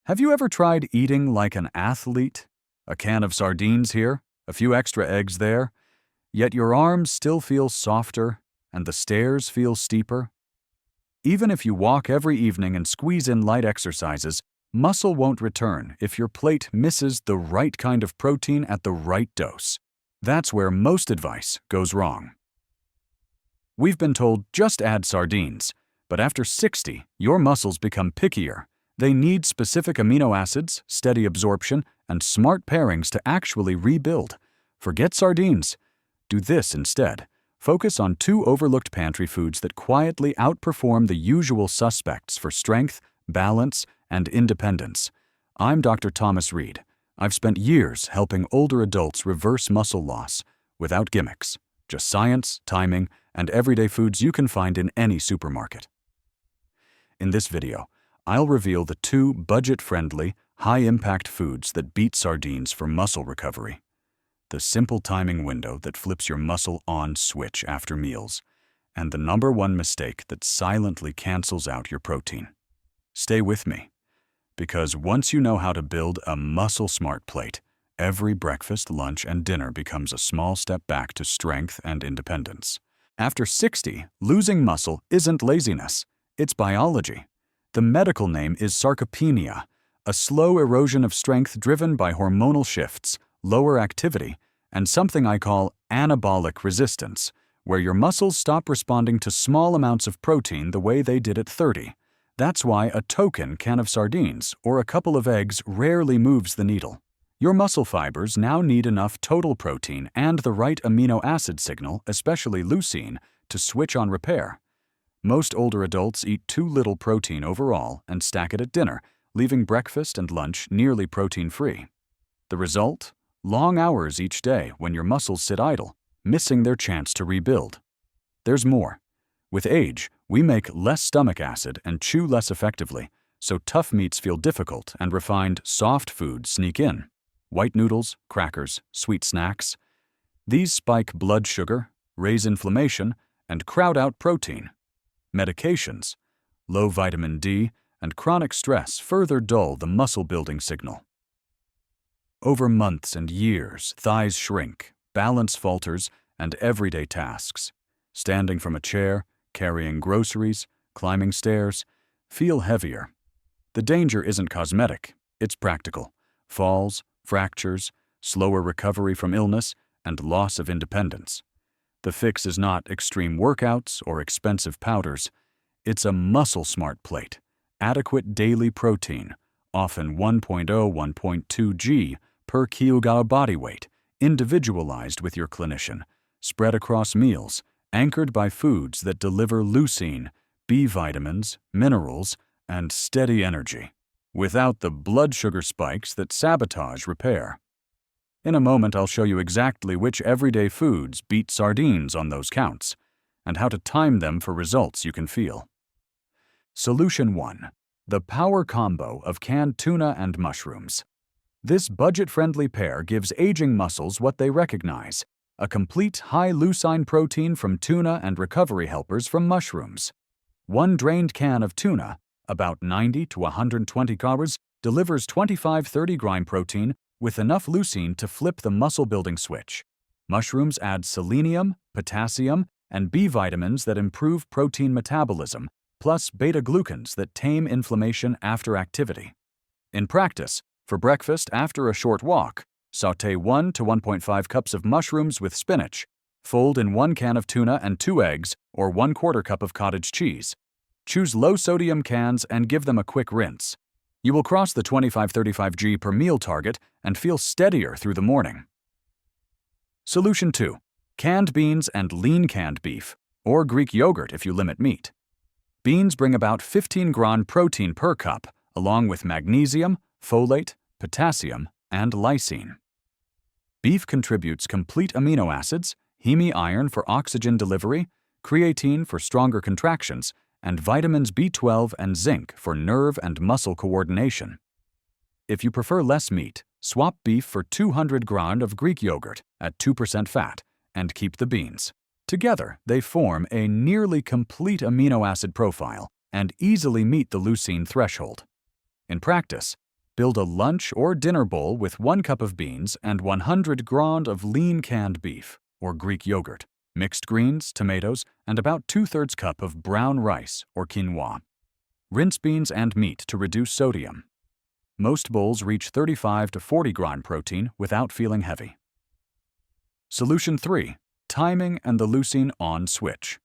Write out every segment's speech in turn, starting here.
Have you ever tried eating like an athlete? A can of sardines here, a few extra eggs there, yet your arms still feel softer and the stairs feel steeper? Even if you walk every evening and squeeze in light exercises, muscle won't return if your plate misses the right kind of protein at the right dose. That's where most advice goes wrong. We've been told just add sardines, but after 60, your muscles become pickier. They need specific amino acids, steady absorption, and smart pairings to actually rebuild. Forget sardines. Do this instead. Focus on 2 overlooked pantry foods that quietly outperform the usual suspects for strength, balance, and independence. I'm Dr. Thomas Reed. I've spent years helping older adults reverse muscle loss without gimmicks, just science, timing, and everyday foods you can find in any supermarket. In this video, I'll reveal the 2 budget-friendly, high-impact foods that beat sardines for muscle recovery. The simple timing window that flips your muscle on switch after meals, and the #1 mistake that silently cancels out your protein. Stay with me, because once you know how to build a muscle-smart plate, every breakfast, lunch, and dinner becomes a small step back to strength and independence. After 60, losing muscle isn't laziness, it's biology. The medical name is sarcopenia, a slow erosion of strength driven by hormonal shifts, lower activity, and something I call anabolic resistance, where your muscles stop responding to small amounts of protein the way they did at 30. That's why a token can of sardines or a couple of eggs rarely moves the needle. Your muscle fibers now need enough total protein and the right amino acid signal, especially leucine, to switch on repair. Most older adults eat too little protein overall and stack it at dinner, leaving breakfast and lunch nearly protein-free. The result? Long hours each day when your muscles sit idle, missing their chance to rebuild. There's more. With age, we make less stomach acid and chew less effectively, so tough meats feel difficult and refined, soft foods sneak in. White noodles, crackers, sweet snacks. These spike blood sugar, raise inflammation, and crowd out protein. Medications, low vitamin D, and chronic stress further dull the muscle-building signal. Over months and years, thighs shrink, balance falters, and everyday tasks, standing from a chair, carrying groceries, climbing stairs, feel heavier. The danger isn't cosmetic, it's practical. Falls, fractures, slower recovery from illness, and loss of independence. The fix is not extreme workouts or expensive powders. It's a muscle-smart plate, adequate daily protein, often 1.0–1.2 g per kilogram body weight, individualized with your clinician, spread across meals, anchored by foods that deliver leucine, B vitamins, minerals, and steady energy, without the blood sugar spikes that sabotage repair. In a moment, I'll show you exactly which everyday foods beat sardines on those counts, and how to time them for results you can feel. Solution 1. The power combo of canned tuna and mushrooms. This budget-friendly pair gives aging muscles what they recognize: a complete high-leucine protein from tuna and recovery helpers from mushrooms. One drained can of tuna, about 90 to 120 calories, delivers 25–30 gram protein with enough leucine to flip the muscle-building switch. Mushrooms add selenium, potassium, and B vitamins that improve protein metabolism, plus beta-glucans that tame inflammation after activity. In practice, for breakfast after a short walk, sauté 1 to 1.5 cups of mushrooms with spinach. Fold in 1 can of tuna and 2 eggs, or 1/4 cup of cottage cheese. Choose low-sodium cans and give them a quick rinse. You will cross the 25–35 g per meal target and feel steadier through the morning. Solution 2. Canned beans and lean canned beef, or Greek yogurt if you limit meat. Beans bring about 15 gram protein per cup, along with magnesium, folate, potassium, and lysine. Beef contributes complete amino acids, heme-iron for oxygen delivery, creatine for stronger contractions, and vitamins B12 and zinc for nerve and muscle coordination. If you prefer less meat, swap beef for 200 grams of Greek yogurt at 2% fat and keep the beans. Together, they form a nearly complete amino acid profile and easily meet the leucine threshold. In practice, Build a lunch or dinner bowl with 1 cup of beans and 100 grams of lean canned beef or Greek yogurt, mixed greens, tomatoes, and about 2/3 cup of brown rice or quinoa. Rinse beans and meat to reduce sodium. Most bowls reach 35 to 40 gram protein without feeling heavy. Solution 3. Timing and the leucine on switch.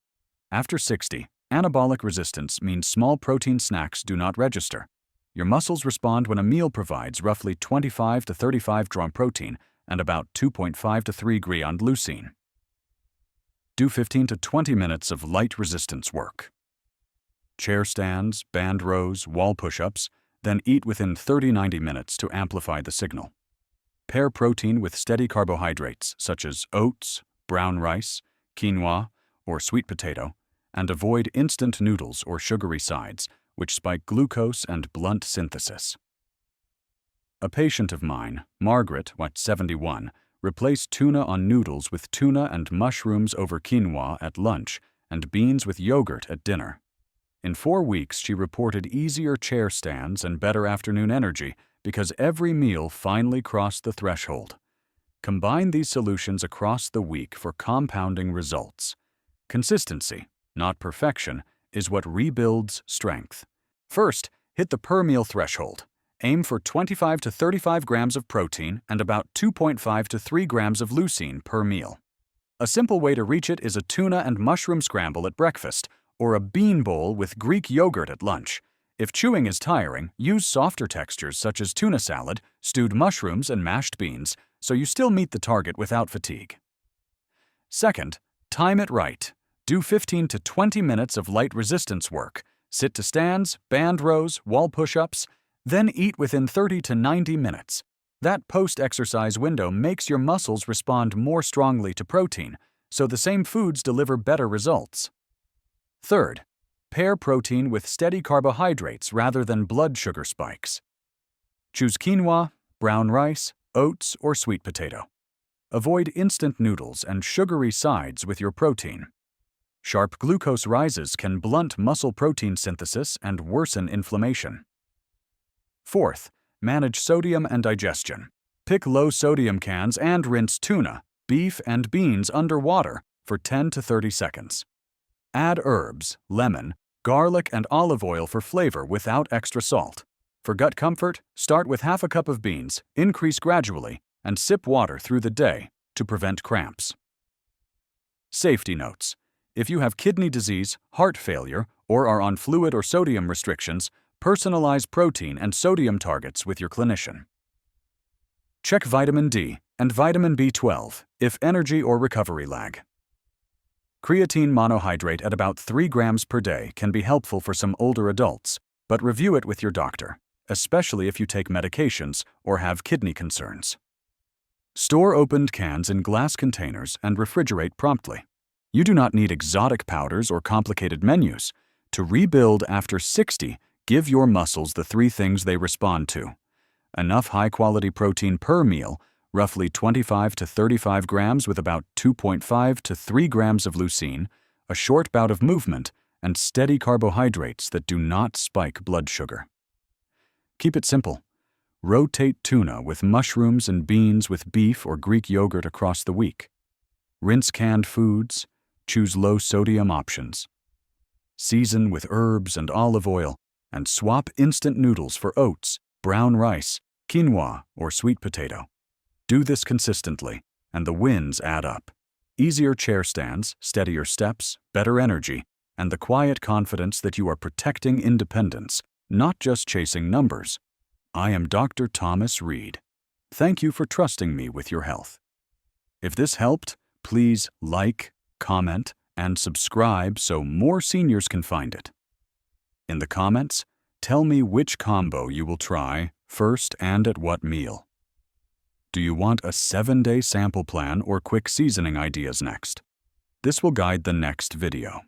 After 60, anabolic resistance means small protein snacks do not register. Your muscles respond when a meal provides roughly 25 to 35 gram protein and about 2.5 to 3 gram leucine. Do 15 to 20 minutes of light resistance work. Chair stands, band rows, wall push-ups, then eat within 30-90 minutes to amplify the signal. Pair protein with steady carbohydrates such as oats, brown rice, quinoa, or sweet potato, and avoid instant noodles or sugary sides, which spike glucose and blunt synthesis. A patient of mine, Margaret, 71, replaced tuna on noodles with tuna and mushrooms over quinoa at lunch and beans with yogurt at dinner. In 4 weeks, she reported easier chair stands and better afternoon energy because every meal finally crossed the threshold. Combine these solutions across the week for compounding results. Consistency, not perfection, is what rebuilds strength. First, hit the per-meal threshold. Aim for 25 to 35 grams of protein and about 2.5 to 3 grams of leucine per meal. A simple way to reach it is a tuna and mushroom scramble at breakfast, or a bean bowl with Greek yogurt at lunch. If chewing is tiring, use softer textures such as tuna salad, stewed mushrooms, and mashed beans, so you still meet the target without fatigue. Second, time it right. Do 15 to 20 minutes of light resistance work. Sit to stands, band rows, wall push-ups, then eat within 30 to 90 minutes. That post-exercise window makes your muscles respond more strongly to protein, so the same foods deliver better results. Third, pair protein with steady carbohydrates rather than blood sugar spikes. Choose quinoa, brown rice, oats, or sweet potato. Avoid instant noodles and sugary sides with your protein. Sharp glucose rises can blunt muscle protein synthesis and worsen inflammation. Fourth, manage sodium and digestion. Pick low-sodium cans and rinse tuna, beef, and beans under water for 10 to 30 seconds. Add herbs, lemon, garlic, and olive oil for flavor without extra salt. For gut comfort, start with half a cup of beans, increase gradually, and sip water through the day to prevent cramps. Safety notes. If you have kidney disease, heart failure, or are on fluid or sodium restrictions, personalize protein and sodium targets with your clinician. Check vitamin D and vitamin B12 if energy or recovery lag. Creatine monohydrate at about 3 grams per day can be helpful for some older adults, but review it with your doctor, especially if you take medications or have kidney concerns. Store opened cans in glass containers and refrigerate promptly. You do not need exotic powders or complicated menus. To rebuild after 60, give your muscles the 3 things they respond to: enough high-quality protein per meal, roughly 25 to 35 grams with about 2.5 to 3 grams of leucine, a short bout of movement, and steady carbohydrates that do not spike blood sugar. Keep it simple. Rotate tuna with mushrooms and beans with beef or Greek yogurt across the week. Rinse canned foods. Choose low-sodium options. Season with herbs and olive oil, and swap instant noodles for oats, brown rice, quinoa, or sweet potato. Do this consistently, and the wins add up. Easier chair stands, steadier steps, better energy, and the quiet confidence that you are protecting independence, not just chasing numbers. I am Dr. Thomas Reed. Thank you for trusting me with your health. If this helped, please like, comment, and subscribe so more seniors can find it. In the comments, tell me which combo you will try first and at what meal. Do you want a 7-day sample plan or quick seasoning ideas next? This will guide the next video.